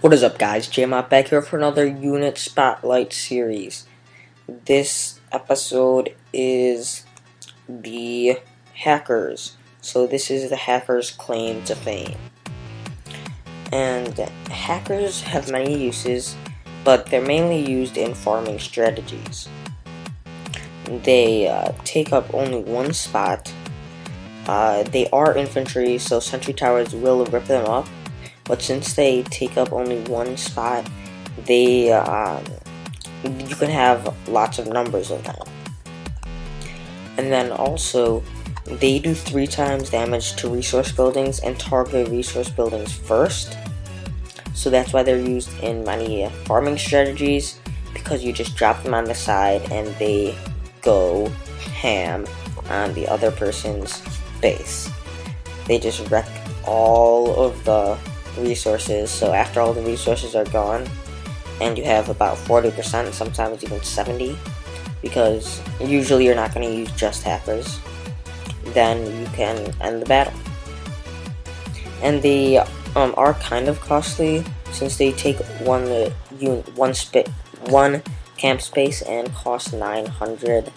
What is up, guys? Jmop back here for another unit spotlight series. This episode is the hackers. So this is the hackers' claim to fame. And hackers have many uses, but they're mainly used in farming strategies. They take up only one spot. They are infantry, so sentry towers will rip them up. But since they take up only one spot, they you can have lots of numbers of them. And then also, they do 3 times damage to resource buildings and target resource buildings first. So that's why they're used in many farming strategies, because you just drop them on the side and they go ham on the other person's base. They just wreck all of the resources. So after all the resources are gone and you have about 40%, sometimes even 70%, because usually you're not going to use just hackers, then you can end the battle. And they are kind of costly, since they take one camp space and cost 900.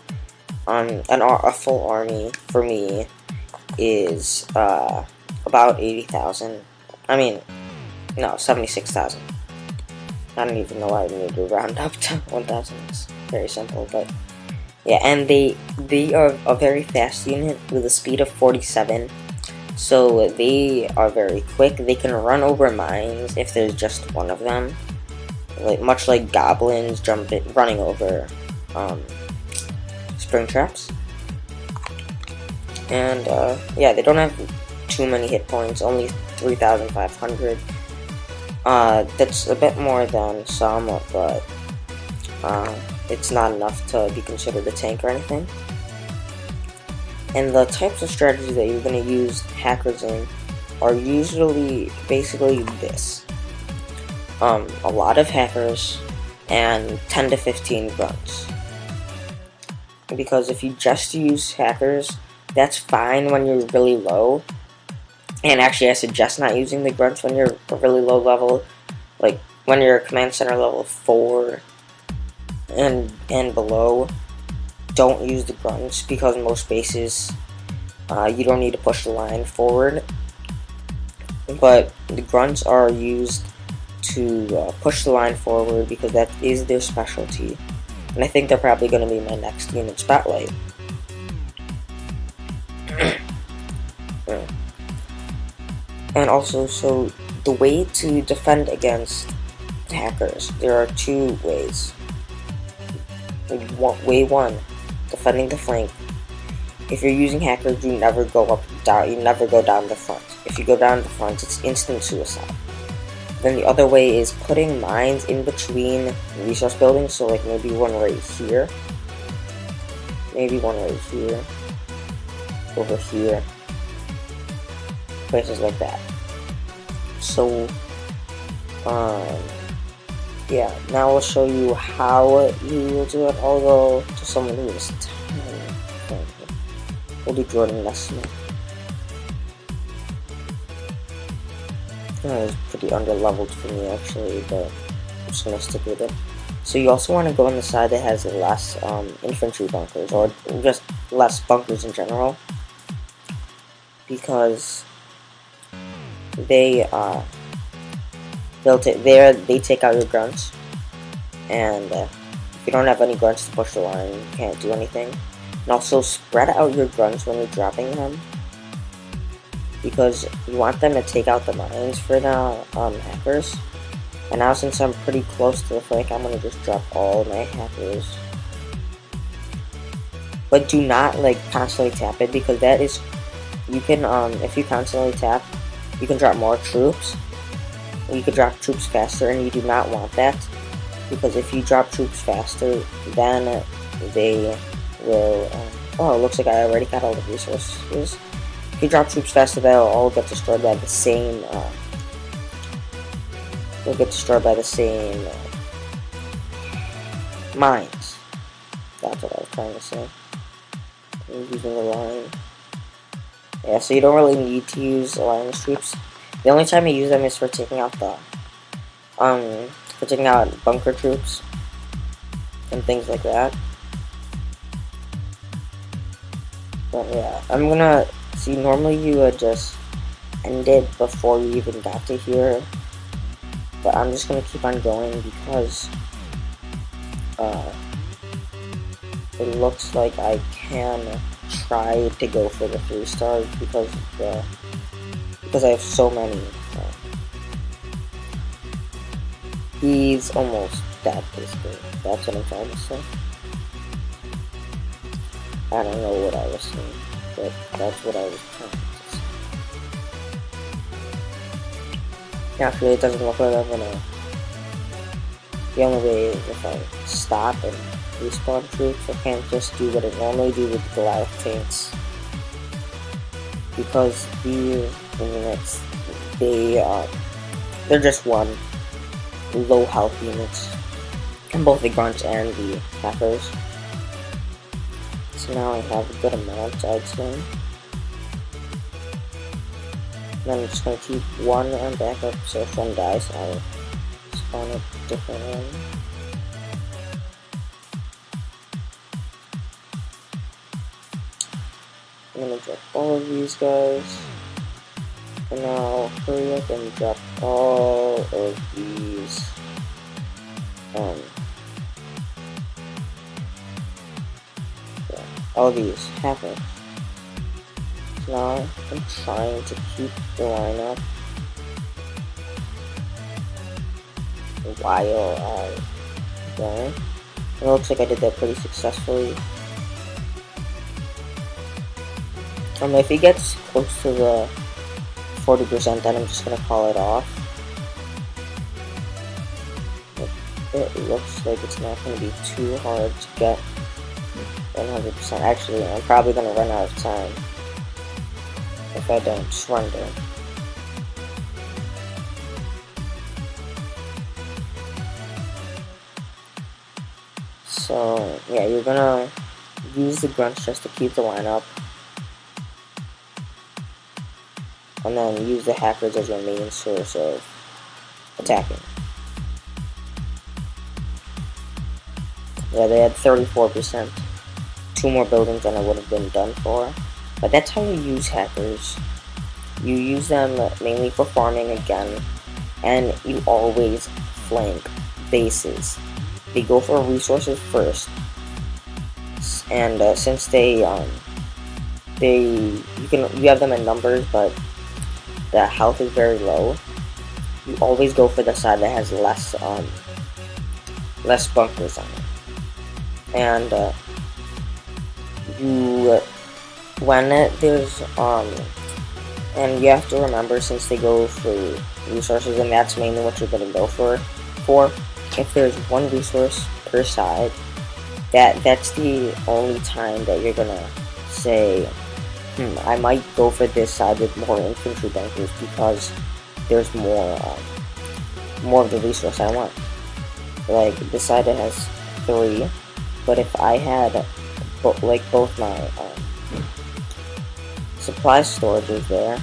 A full army for me is about 80,000. I mean, no, 76,000. I don't even know why I need to round up to 1,000. It's very simple, but yeah. And they are a very fast unit with a speed of 47. So they are very quick. They can run over mines if there's just one of them, much like goblins running over spring traps. And yeah, they don't have too many hit points, only 3,500. That's a bit more than some, but it's not enough to be considered a tank or anything. And the types of strategies that you're going to use hackers in are usually basically this. A lot of hackers and 10 to 15 grunts. Because if you just use hackers, that's fine when you're really low. And actually, I suggest not using the grunts when you're a really low level, like when you're command center level 4 and below. Don't use the grunts, because most bases you don't need to push the line forward. But the grunts are used to push the line forward, because that is their specialty. And I think they're probably going to be my next unit spotlight. And also, so the way to defend against hackers, there are 2 ways. Way 1, defending the flank. If you're using hackers, you never go down the front. If you go down the front, it's instant suicide. Then the other way is putting mines in between resource buildings, so like maybe one right here, maybe one right here, over here, places like that. So yeah, now I'll show you how you will do it. I'll go to someone who is tiny. We'll do Jordan Leslie. That was pretty underleveled for me, actually, but I'm just gonna stick with it. So you also want to go on the side that has less infantry bunkers, or just less bunkers in general, because they take out your grunts, and if you don't have any grunts to push the line, you can't do anything. And also spread out your grunts when you're dropping them, because you want them to take out the mines for the hackers. And now, since I'm pretty close to the flank, I'm gonna just drop all my hackers. But do not constantly tap it, because that is, you can if you constantly tap, you can drop more troops. You could drop troops faster, and you do not want that, because if you drop troops faster, then they will. Oh, it looks like I already got all the resources. If you drop troops faster, they'll all get destroyed by the same. They'll get destroyed by the same mines. That's what I was trying to say. I'm using the line. Yeah, so you don't really need to use alliance troops. The only time you use them is for taking out for taking out bunker troops and things like that. But yeah, I'm gonna see. Normally you would just end it before you even got to here, but I'm just gonna keep on going because it looks like I can try to go for the 3 stars because I have so many. He's almost dead, basically. That's what I'm trying to say. I don't know what I was saying, but that's what I was trying to say. Actually, it doesn't look like I'm gonna. The only way is if I stop and respawn troops. I can't just do what I normally do with the Goliath tanks. Because these units, they're just one low health units. And both the grunts and the hackers. So now I have a good amount, I'd say. And then I'm just going to keep one on backup so if one dies, I'll spawn a different one. I'm going to drop all of these guys. And now hurry up and drop all of these. All these hackers. So now I'm trying to keep the lineup while I go. It looks like I did that pretty successfully. If he gets close to the 40%, then I'm just gonna call it off. It looks like it's not gonna be too hard to get 100%. Actually, I'm probably gonna run out of time if I don't surrender. So yeah, you're gonna use the grunts just to keep the lineup, and then use the hackers as your main source of attacking. Yeah, they had 34%. 2 more buildings than I would have been done for. But that's how you use hackers. You use them mainly for farming again, and you always flank bases. They go for resources first, and since you have them in numbers, but the health is very low. You always go for the side that has less bunkers on it, and and you have to remember, since they go for resources, and that's mainly what you're gonna go for. If there's one resource per side, that's the only time that you're gonna say, I might go for this side with more infantry bunkers because there's more of the resource I want. Like this side that has 3, but if I had both my supply storages there,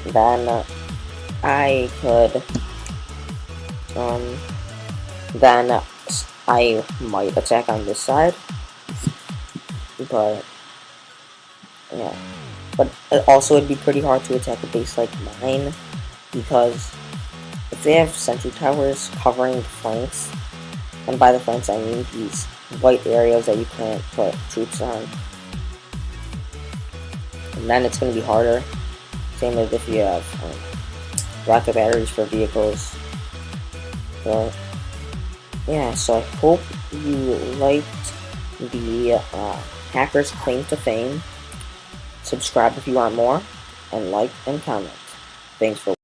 then I could then I might attack on this side, but yeah. But also it'd be pretty hard to attack a base like mine, because if they have sentry towers covering the flanks, and by the flanks I mean these white areas that you can't put troops on, and then it's going to be harder. Same as if you have rocket batteries for vehicles. So yeah, so I hope you liked the Hacker's Claim to Fame. Subscribe if you want more, and like and comment. Thanks for